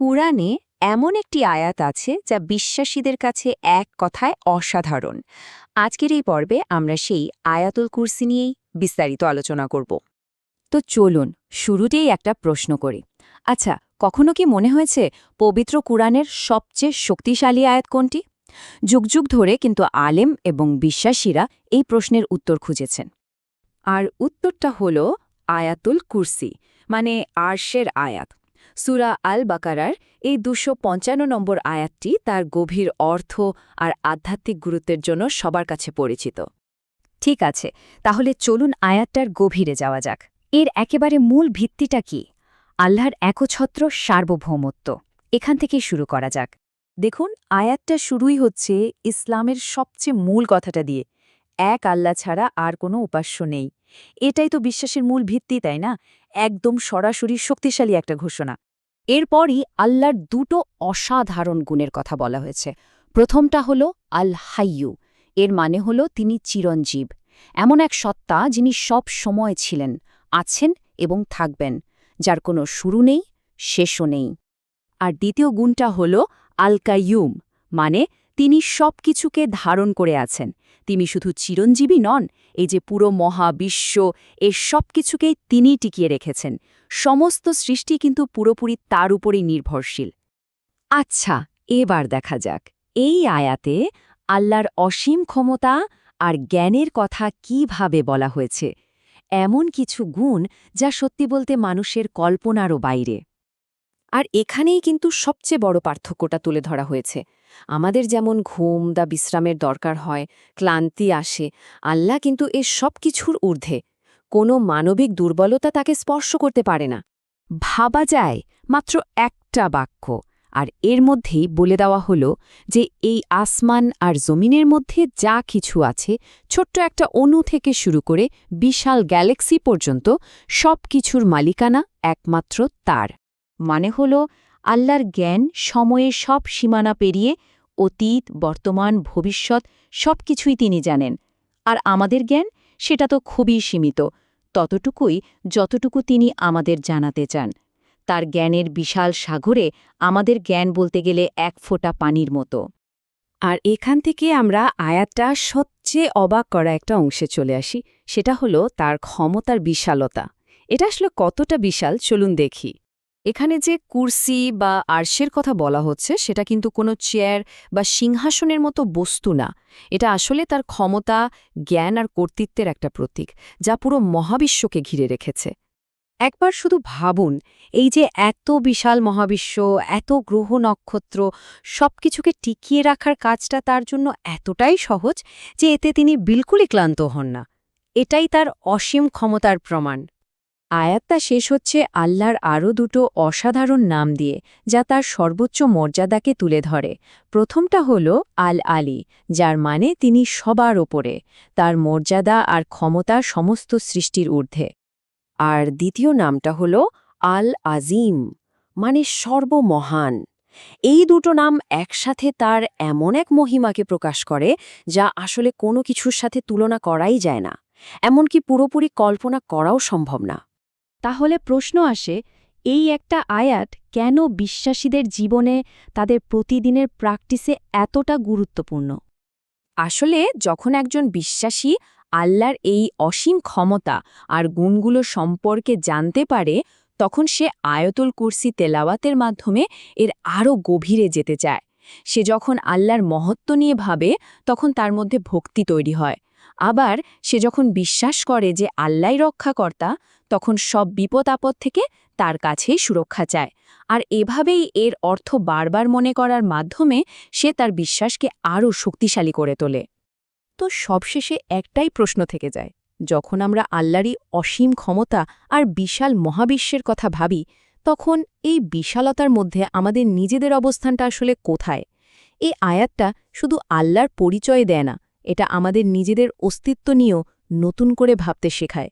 কুরআনে এমন একটি আয়াত আছে যা বিশ্বাসীদের কাছে এক কথায় অসাধারণ। আজকের এই পর্বে আমরা সেই আয়াতুল কুরসি নিয়েই বিস্তারিত আলোচনা করব। তো চলুন শুরুতেই একটা প্রশ্ন করি। আচ্ছা, কখনো কি মনে হয়েছে পবিত্র কুরআনের সবচেয়ে শক্তিশালী আয়াত কোনটি? যুগ যুগ ধরে কিন্তু আলেম এবং বিশ্বাসীরা এই প্রশ্নের উত্তর খুঁজেছেন। আর উত্তরটা হল আয়াতুল কুরসি, মানে আরশের আয়াত। সূরা আল বাকারার এই ২৫৫ নম্বর আয়াতটি তার গভীর অর্থ আর আধ্যাত্মিক গুরুত্বের জন্য সবার কাছে পরিচিত। ঠিক আছে, তাহলে চলুন আয়াতটার গভীরে যাওয়া যাক। এর একেবারে মূল ভিত্তিটা কি? আল্লাহর একছত্র সার্বভৌমত্ব। এখান থেকেই শুরু করা যাক। দেখুন, আয়াতটা শুরুই হচ্ছে ইসলামের সবচেয়ে মূল কথাটা দিয়ে, এক আল্লাহ ছাড়া আর কোনো উপাস্য নেই। এটাই তো বিশ্বাসের মূল ভিত্তি, তাই না? একদম সরাসরি শক্তিশালী একটা ঘোষণা। এরপরই আল্লাহর দুটো অসাধারণ গুণের কথা বলা হয়েছে। প্রথমটা হল আল হাইয়ু, এর মানে হল তিনি চিরঞ্জীব, এমন এক সত্তা যিনি সব সময় ছিলেন, আছেন এবং থাকবেন, যার কোনো শুরু নেই, শেষও নেই। আর দ্বিতীয় গুণটা হল আল কাইয়ুম, মানে তিনি সব কিছুকে ধারণ করে আছেন। তিনি শুধু চিরঞ্জীবী নন, এই যে পুরো মহাবিশ্ব, এর সব কিছুকেই তিনিই টিকিয়ে রেখেছেন। সমস্ত সৃষ্টি কিন্তু পুরোপুরি তার উপরেই নির্ভরশীল। আচ্ছা, এবার দেখা যাক এই আয়াতে আল্লাহর অসীম ক্ষমতা আর জ্ঞানের কথা কিভাবে বলা হয়েছে। এমন কিছু গুণ যা সত্যি বলতে মানুষের কল্পনারও বাইরে। আর এখানেই কিন্তু সবচেয়ে বড় পার্থক্যটা তুলে ধরা হয়েছে। আমাদের যেমন ঘুম বা বিশ্রামের দরকার হয়, ক্লান্তি আসে, আল্লাহ কিন্তু এর সব কিছুর ঊর্ধ্বে। কোনো মানবিক দুর্বলতা তাকে স্পর্শ করতে পারে না। ভাবা যায় মাত্র একটা বাক্য, আর এর মধ্যেই বলে দেওয়া হলো যে এই আসমান আর জমিনের মধ্যে যা কিছু আছে, ছোট্ট একটা অণু থেকে শুরু করে বিশাল গ্যালাক্সি পর্যন্ত সব কিছুর মালিকানা একমাত্র তার। মানে হল আল্লাহর জ্ঞান সময়ের সব সীমানা পেরিয়ে অতীত, বর্তমান, ভবিষ্যৎ সব কিছুই তিনি জানেন। আর আমাদের জ্ঞান, সেটা তো খুবই সীমিত, ততটুকুই যতটুকু তিনি আমাদের জানাতে চান। তার জ্ঞানের বিশাল সাগরে আমাদের জ্ঞান বলতে গেলে এক ফোঁটা পানির মতো। আর এখান থেকে আমরা আয়াতটা সবচেয়ে অবাক করা একটা অংশে চলে আসি, সেটা হলো তার ক্ষমতার বিশালতা। এটা আসলে কতটা বিশাল চলুন দেখি। এখানে যে কুরসি বা আরশের কথা বলা হচ্ছে, সেটা কিন্তু কোনো চেয়ার বা সিংহাসনের মতো বস্তু না। এটা আসলে তার ক্ষমতা, জ্ঞান আর কর্তৃত্বের একটা প্রতীক, যা পুরো মহাবিশ্বকে ঘিরে রেখেছে। একবার শুধু ভাবুন, এই যে এত বিশাল মহাবিশ্ব, এত গ্রহ নক্ষত্র, সবকিছুকে টিকিয়ে রাখার কাজটা তার জন্য এতটাই সহজ যে এতে তিনি বিলকুলই ক্লান্ত হন না। এটাই তার অসীম ক্ষমতার প্রমাণ। আয়াতটা শেষ হচ্ছে আল্লাহর আরও দুটো অসাধারণ নাম দিয়ে, যা তার সর্বোচ্চ মর্যাদাকে তুলে ধরে। প্রথমটা হল আল আলী, যার মানে তিনি সবার ওপরে, তার মর্যাদা আর ক্ষমতা সমস্ত সৃষ্টির ঊর্ধ্বে। আর দ্বিতীয় নামটা হল আল আজিম, মানে সর্বমহান। এই দুটো নাম একসাথে তার এমন এক মহিমাকে প্রকাশ করে যা আসলে কোনো কিছুর সাথে তুলনা করাই যায় না, এমনকি পুরোপুরি কল্পনা করাও সম্ভব না। তাহলে প্রশ্ন আসে, এই একটা আয়াত কেন বিশ্বাসীদের জীবনে, তাদের প্রতিদিনের প্র্যাকটিসে এতটা গুরুত্বপূর্ণ? আসলে যখন একজন বিশ্বাসী আল্লাহর এই অসীম ক্ষমতা আর গুণগুলো সম্পর্কে জানতে পারে, তখন সে আয়াতুল কুরসি তেলাওয়াতের মাধ্যমে এর আরও গভীরে যেতে চায়। সে যখন আল্লাহর মহত্ব নিয়ে ভাবে, তখন তার মধ্যে ভক্তি তৈরি হয়। আবার সে যখন বিশ্বাস করে যে আল্লাহই রক্ষাকর্তা, তখন সব বিপদ আপদ থেকে তার কাছেই সুরক্ষা চায়। আর এভাবেই এর অর্থ বারবার মনে করার মাধ্যমে সে তার বিশ্বাসকে আরও শক্তিশালী করে তোলে। তো সবশেষে একটাই প্রশ্ন থেকে যায়, যখন আমরা আল্লাহরই অসীম ক্ষমতা আর বিশাল মহাবিশ্বের কথা ভাবি, তখন এই বিশালতার মধ্যে আমাদের নিজেদের অবস্থানটা আসলে কোথায়? এই আয়াতটা শুধু আল্লাহর পরিচয় দেয় না, এটা আমাদের নিজেদের অস্তিত্ব নিয়েও নতুন করে ভাবতে শেখায়।